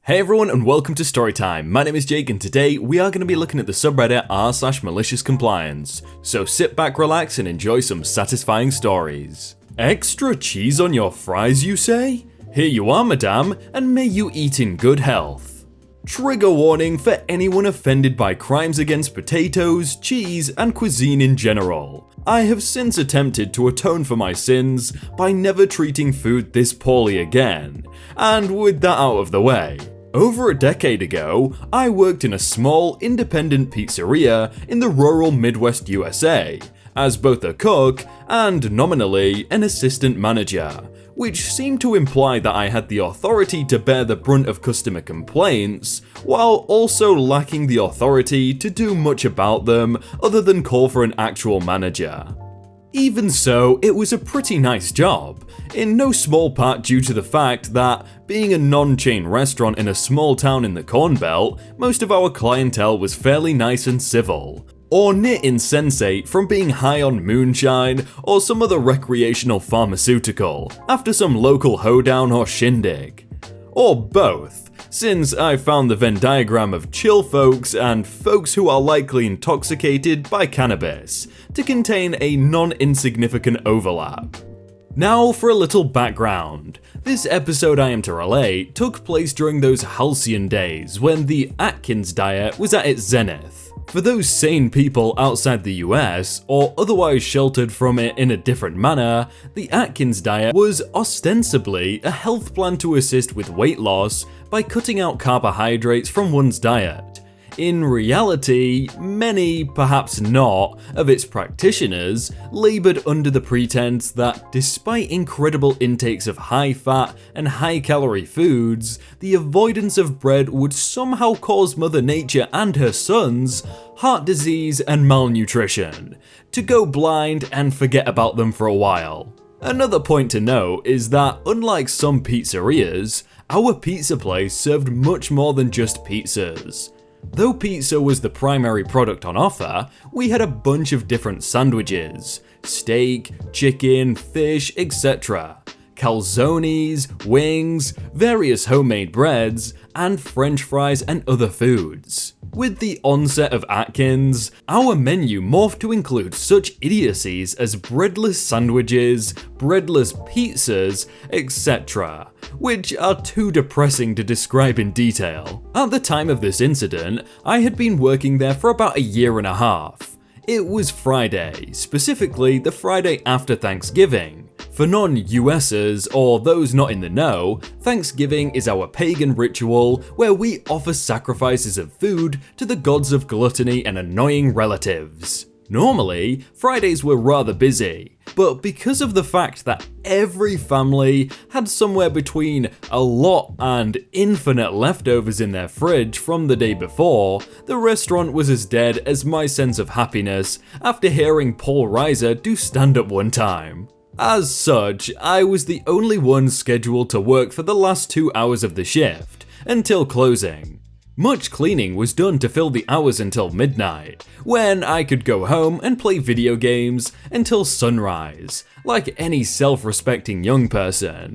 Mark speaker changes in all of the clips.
Speaker 1: Hey everyone and welcome to Storytime. My name is Jake and today we are going to be looking at the subreddit r/maliciouscompliance. So sit back, relax and enjoy some satisfying stories. Extra cheese on your fries, you say? Here you are, madame, and may you eat in good health. Trigger warning for anyone offended by crimes against potatoes, cheese and cuisine in general. I have since attempted to atone for my sins by never treating food this poorly again, and with that out of the way, over a decade ago, I worked in a small, independent pizzeria in the rural Midwest USA, as both a cook and, nominally, an assistant manager, which seemed to imply that I had the authority to bear the brunt of customer complaints, while also lacking the authority to do much about them other than call for an actual manager. Even so, it was a pretty nice job, in no small part due to the fact that, being a non-chain restaurant in a small town in the Corn Belt, most of our clientele was fairly nice and civil, or near insensate from being high on moonshine or some other recreational pharmaceutical after some local hoedown or shindig. Or both, since I found the Venn diagram of chill folks and folks who are likely intoxicated by cannabis to contain a non-insignificant overlap. Now for a little background. This episode I am to relate took place during those halcyon days when the Atkins diet was at its zenith. For those sane people outside the US, or otherwise sheltered from it in a different manner, the Atkins diet was ostensibly a health plan to assist with weight loss by cutting out carbohydrates from one's diet. In reality, many, perhaps not, of its practitioners laboured under the pretense that despite incredible intakes of high-fat and high-calorie foods, the avoidance of bread would somehow cause Mother Nature and her sons heart disease and malnutrition, to go blind and forget about them for a while. Another point to note is that unlike some pizzerias, our pizza place served much more than just pizzas. Though pizza was the primary product on offer, we had a bunch of different sandwiches, steak, chicken, fish, etc., calzones, wings, various homemade breads, and french fries and other foods. With the onset of Atkins, our menu morphed to include such idiocies as breadless sandwiches, breadless pizzas, etc., which are too depressing to describe in detail. At the time of this incident, I had been working there for about a year and a half. It was Friday, specifically the Friday after Thanksgiving. For non-USers or those not in the know, Thanksgiving is our pagan ritual where we offer sacrifices of food to the gods of gluttony and annoying relatives. Normally, Fridays were rather busy, but because of the fact that every family had somewhere between a lot and infinite leftovers in their fridge from the day before, the restaurant was as dead as my sense of happiness after hearing Paul Reiser do stand-up one time. As such, I was the only one scheduled to work for the last 2 hours of the shift, until closing. Much cleaning was done to fill the hours until midnight, when I could go home and play video games until sunrise, like any self-respecting young person.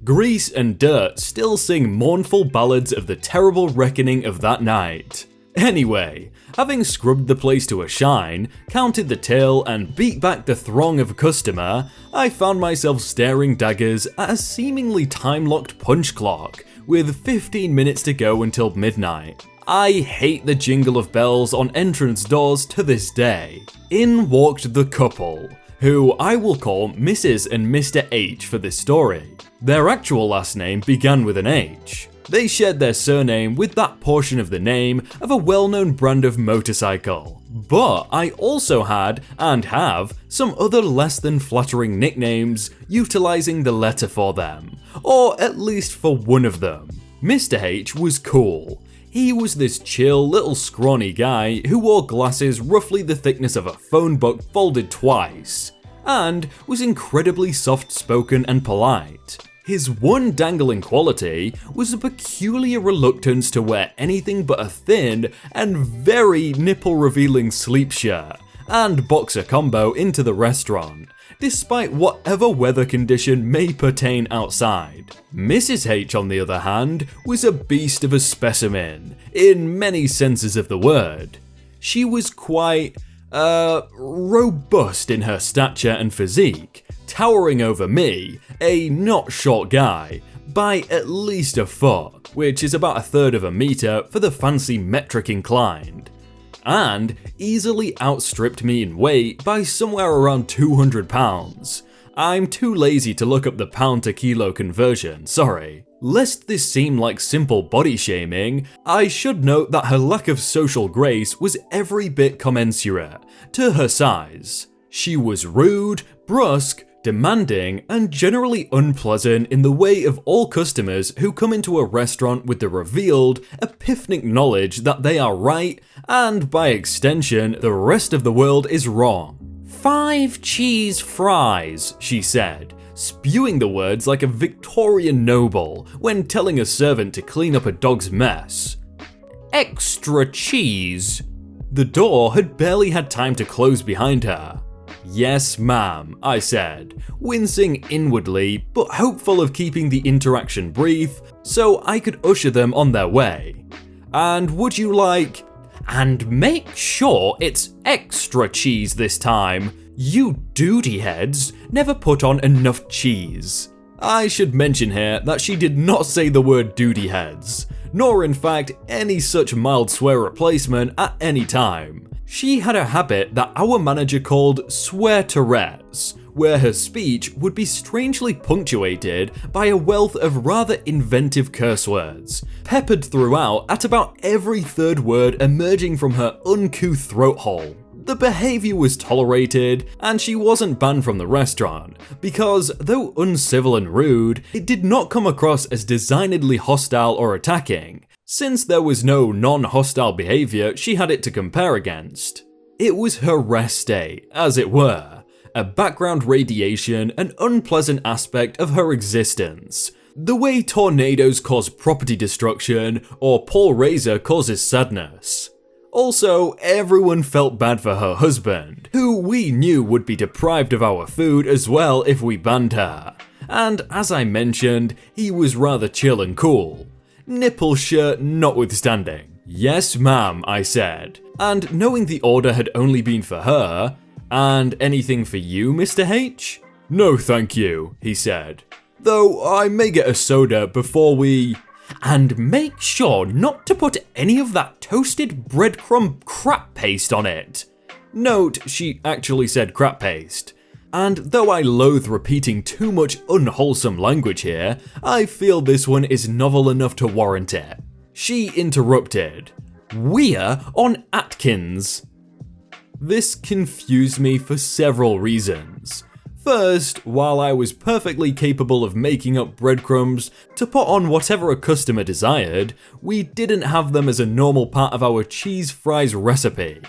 Speaker 1: Grease and dirt still sing mournful ballads of the terrible reckoning of that night. Anyway, having scrubbed the place to a shine, counted the till and beat back the throng of customer, I found myself staring daggers at a seemingly time-locked punch clock, with 15 minutes to go until midnight. I hate the jingle of bells on entrance doors to this day. In walked the couple, who I will call Mrs. and Mr. H for this story. Their actual last name began with an H. They shared their surname with that portion of the name of a well-known brand of motorcycle. But I also had, and have, some other less than flattering nicknames utilizing the letter for them, or at least for one of them. Mr. H was cool. He was this chill little scrawny guy who wore glasses roughly the thickness of a phone book folded twice, and was incredibly soft-spoken and polite. His one dangling quality was a peculiar reluctance to wear anything but a thin and very nipple-revealing sleep shirt and boxer combo into the restaurant, despite whatever weather condition may pertain outside. Mrs. H, on the other hand, was a beast of a specimen, in many senses of the word. She was quite, robust in her stature and physique, towering over me, a not short guy, by at least a foot, which is about 1/3 of a meter for the fancy metric inclined, and easily outstripped me in weight by somewhere around 200 pounds. I'm too lazy to look up the pound to kilo conversion, sorry. Lest this seem like simple body shaming, I should note that her lack of social grace was every bit commensurate to her size. She was rude, brusque, demanding, and generally unpleasant in the way of all customers who come into a restaurant with the revealed, epiphanic knowledge that they are right, and by extension, the rest of the world is wrong. 5 cheese fries, she said, spewing the words like a Victorian noble when telling a servant to clean up a dog's mess. Extra cheese. The door had barely had time to close behind her. Yes, ma'am, I said, wincing inwardly, but hopeful of keeping the interaction brief so I could usher them on their way. And would you like... And make sure it's extra cheese this time. You duty heads never put on enough cheese. I should mention here that she did not say the word duty heads, nor in fact any such mild swear replacement at any time. She had a habit that our manager called swear-tourettes, where her speech would be strangely punctuated by a wealth of rather inventive curse words, peppered throughout at about every 3rd word emerging from her uncouth throat hole. The behaviour was tolerated, and she wasn't banned from the restaurant, because though uncivil and rude, it did not come across as designedly hostile or attacking, since there was no non-hostile behaviour she had it to compare against. It was her rest day, as it were, a background radiation and unpleasant aspect of her existence, the way tornadoes cause property destruction or Paul Razor causes sadness. Also, everyone felt bad for her husband, who we knew would be deprived of our food as well if we banned her. And as I mentioned, he was rather chill and cool. Nipple shirt notwithstanding. Yes, ma'am, I said, and knowing the order had only been for her, and anything for you, Mr. H? No, thank you, he said. Though I may get a soda before we... And make sure not to put any of that toasted breadcrumb crap paste on it. Note, she actually said crap paste. And though I loathe repeating too much unwholesome language here, I feel this one is novel enough to warrant it. She interrupted. We're on Atkins. This confused me for several reasons. First, while I was perfectly capable of making up breadcrumbs to put on whatever a customer desired, we didn't have them as a normal part of our cheese fries recipe.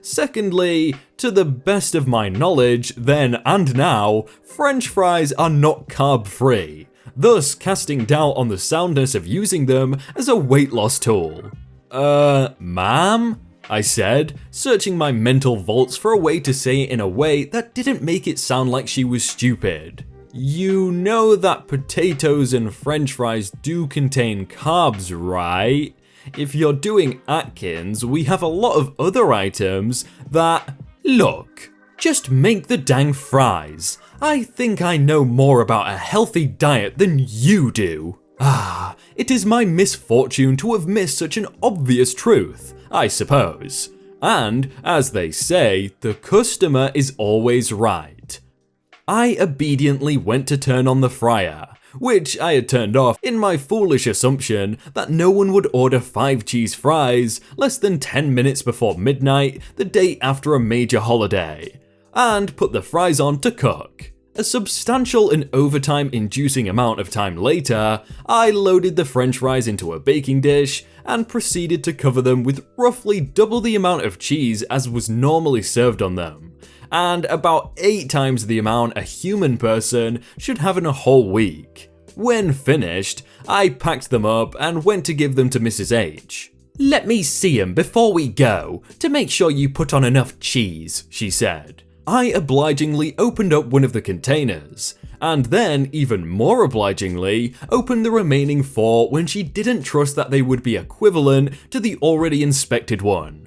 Speaker 1: Secondly, to the best of my knowledge, then and now, French fries are not carb-free, thus casting doubt on the soundness of using them as a weight loss tool. Ma'am? I said, searching my mental vaults for a way to say it in a way that didn't make it sound like she was stupid. You know that potatoes and French fries do contain carbs, right? If you're doing Atkins, we have a lot of other items that... Look, just make the dang fries. I think I know more about a healthy diet than you do. It is my misfortune to have missed such an obvious truth, I suppose. And, as they say, the customer is always right. I obediently went to turn on the fryer, which I had turned off in my foolish assumption that no one would order 5 cheese fries less than 10 minutes before midnight the day after a major holiday, and put the fries on to cook. A substantial and overtime-inducing amount of time later, I loaded the French fries into a baking dish and proceeded to cover them with roughly double the amount of cheese as was normally served on them, and about 8 times the amount a human person should have in a whole week. When finished, I packed them up and went to give them to Mrs. H. "Let me see 'em before we go, to make sure you put on enough cheese," she said. I obligingly opened up one of the containers, and then, even more obligingly, opened the remaining 4 when she didn't trust that they would be equivalent to the already inspected one.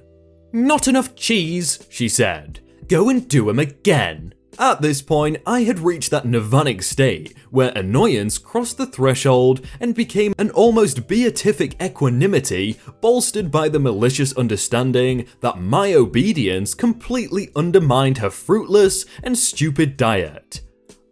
Speaker 1: "Not enough cheese," she said. "Go and do 'em again." At this point, I had reached that nirvanic state where annoyance crossed the threshold and became an almost beatific equanimity bolstered by the malicious understanding that my obedience completely undermined her fruitless and stupid diet.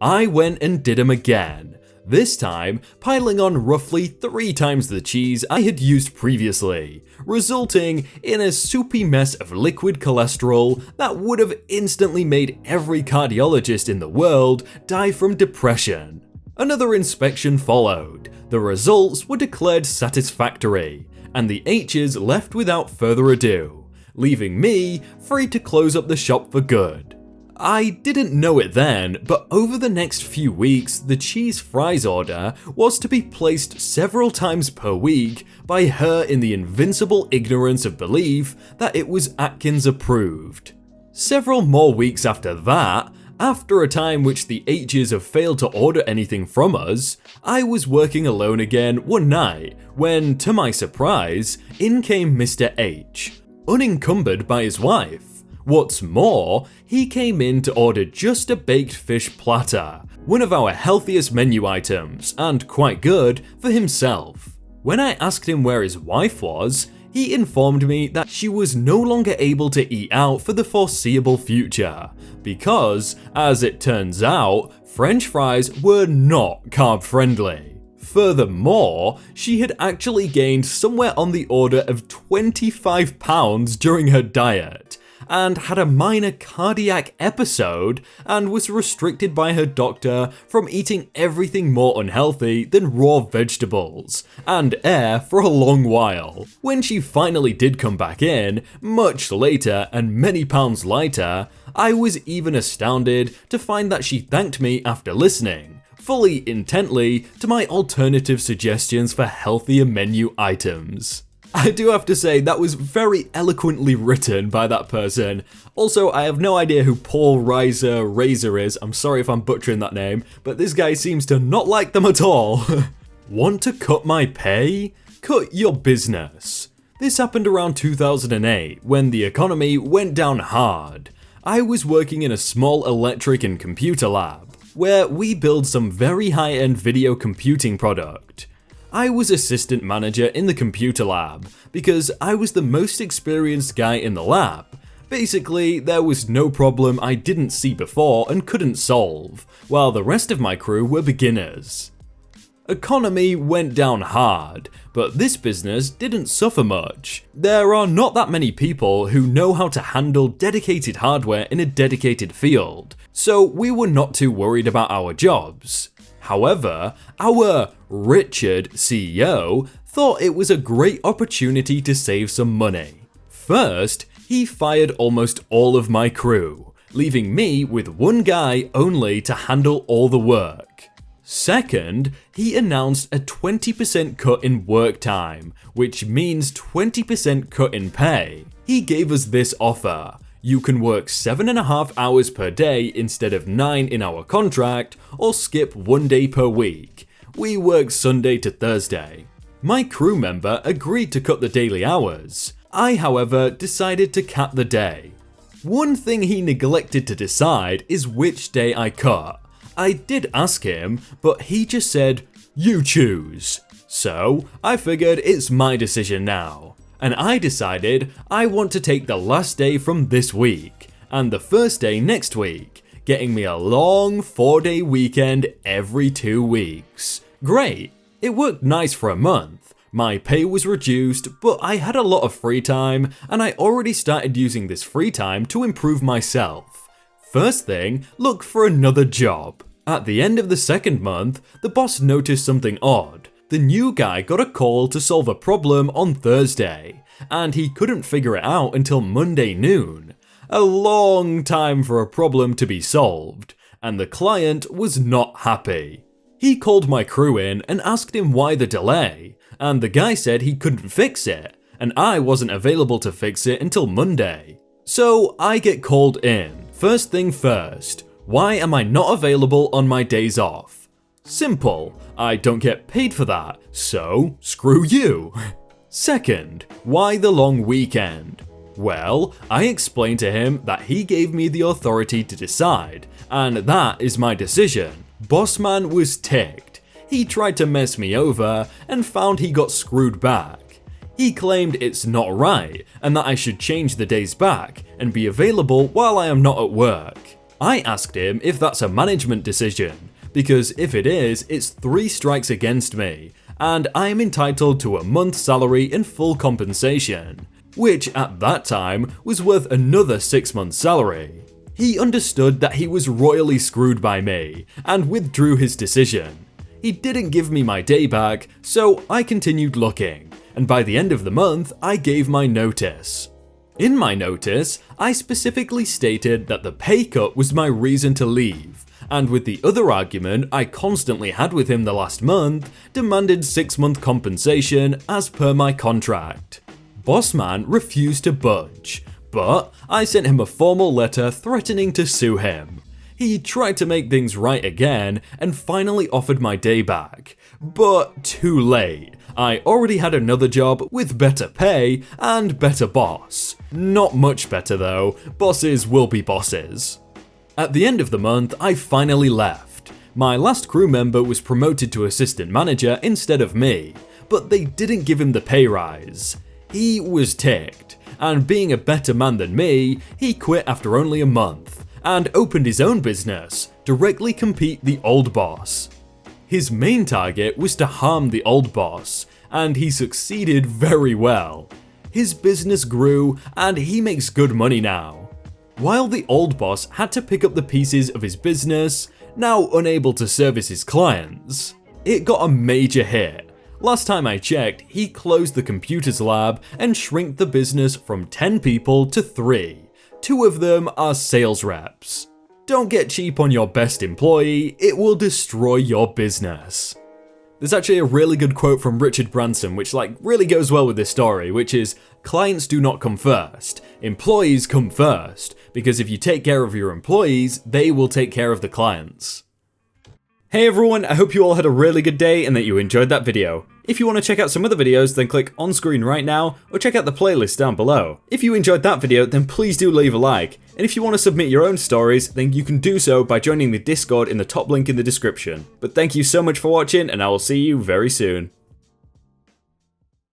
Speaker 1: I went and did 'em again, this time piling on roughly 3 times the cheese I had used previously, resulting in a soupy mess of liquid cholesterol that would have instantly made every cardiologist in the world die from depression. Another inspection followed, the results were declared satisfactory, and the H's left without further ado, leaving me free to close up the shop for good. I didn't know it then, but over the next few weeks, the cheese fries order was to be placed several times per week by her in the invincible ignorance of belief that it was Atkins approved. Several more weeks after that, after a time which the H's have failed to order anything from us, I was working alone again one night when, to my surprise, in came Mr. H, unencumbered by his wife. What's more, he came in to order just a baked fish platter, one of our healthiest menu items, and quite good, for himself. When I asked him where his wife was, he informed me that she was no longer able to eat out for the foreseeable future, because, as it turns out, French fries were not carb friendly. Furthermore, she had actually gained somewhere on the order of 25 pounds during her diet, and had a minor cardiac episode and was restricted by her doctor from eating everything more unhealthy than raw vegetables and air for a long while. When she finally did come back in, much later and many pounds lighter, I was even astounded to find that she thanked me after listening, fully intently, to my alternative suggestions for healthier menu items. I do have to say that was very eloquently written by that person. Also, I have no idea who Paul Razor is, I'm sorry if I'm butchering that name, but this guy seems to not like them at all. Want to cut my pay? Cut your business. This happened around 2008 when the economy went down hard. I was working in a small electric and computer lab, where we build some very high-end video computing product. I was assistant manager in the computer lab because I was the most experienced guy in the lab. Basically, there was no problem I didn't see before and couldn't solve, while the rest of my crew were beginners. Economy went down hard, but this business didn't suffer much. There are not that many people who know how to handle dedicated hardware in a dedicated field, so we were not too worried about our jobs. However, our Richard CEO thought it was a great opportunity to save some money. First, he fired almost all of my crew, leaving me with one guy only to handle all the work. Second, he announced a 20% cut in work time, which means 20% cut in pay. He gave us this offer: you can work 7.5 hours per day instead of 9 in our contract, or skip 1 day per week. We work Sunday to Thursday. My crew member agreed to cut the daily hours. I, however, decided to cap the day. One thing he neglected to decide is which day I cut. I did ask him, but he just said, "You choose." So I figured it's my decision now. And I decided I want to take the last day from this week, and the first day next week, getting me a long 4-day weekend every 2 weeks. Great, it worked nice for a month. My pay was reduced, but I had a lot of free time, and I already started using this free time to improve myself. First thing, look for another job. At the end of the second month, the boss noticed something odd. The new guy got a call to solve a problem on Thursday, and he couldn't figure it out until Monday noon. A long time for a problem to be solved, and the client was not happy. He called my crew in and asked him why the delay, and the guy said he couldn't fix it, and I wasn't available to fix it until Monday. So I get called in. First thing first, why am I not available on my days off? Simple, I don't get paid for that, so screw you. Second, why the long weekend? Well, I explained to him that he gave me the authority to decide, and that is my decision. Bossman was ticked. He tried to mess me over and found he got screwed back. He claimed it's not right and that I should change the days back and be available while I am not at work. I asked him if that's a management decision, because if it is, it's 3 strikes against me, and I am entitled to a month's salary and full compensation, which at that time was worth another 6 months' salary. He understood that he was royally screwed by me and withdrew his decision. He didn't give me my day back, so I continued looking, and by the end of the month, I gave my notice. In my notice, I specifically stated that the pay cut was my reason to leave, and with the other argument I constantly had with him the last month, demanded 6-month compensation as per my contract. Bossman refused to budge, but I sent him a formal letter threatening to sue him. He tried to make things right again and finally offered my day back, but too late. I already had another job with better pay and better boss. Not much better though, bosses will be bosses. At the end of the month, I finally left. My last crew member was promoted to assistant manager instead of me, but they didn't give him the pay rise. He was ticked, and being a better man than me, he quit after only a month and opened his own business, directly compete the old boss. His main target was to harm the old boss, and he succeeded very well. His business grew and he makes good money now. While the old boss had to pick up the pieces of his business, now unable to service his clients, it got a major hit. Last time I checked, he closed the computers lab and shrinked the business from 10 people to 3. 2 of them are sales reps. Don't get cheap on your best employee, it will destroy your business. There's actually a really good quote from Richard Branson which really goes well with this story, which is, clients do not come first, employees come first, because if you take care of your employees, they will take care of the clients. Hey everyone, I hope you all had a really good day and that you enjoyed that video. If you want to check out some other videos, then click on screen right now, or check out the playlist down below. If you enjoyed that video, then please do leave a like, and if you want to submit your own stories, then you can do so by joining the Discord in the top link in the description. But thank you so much for watching, and I will see you very soon.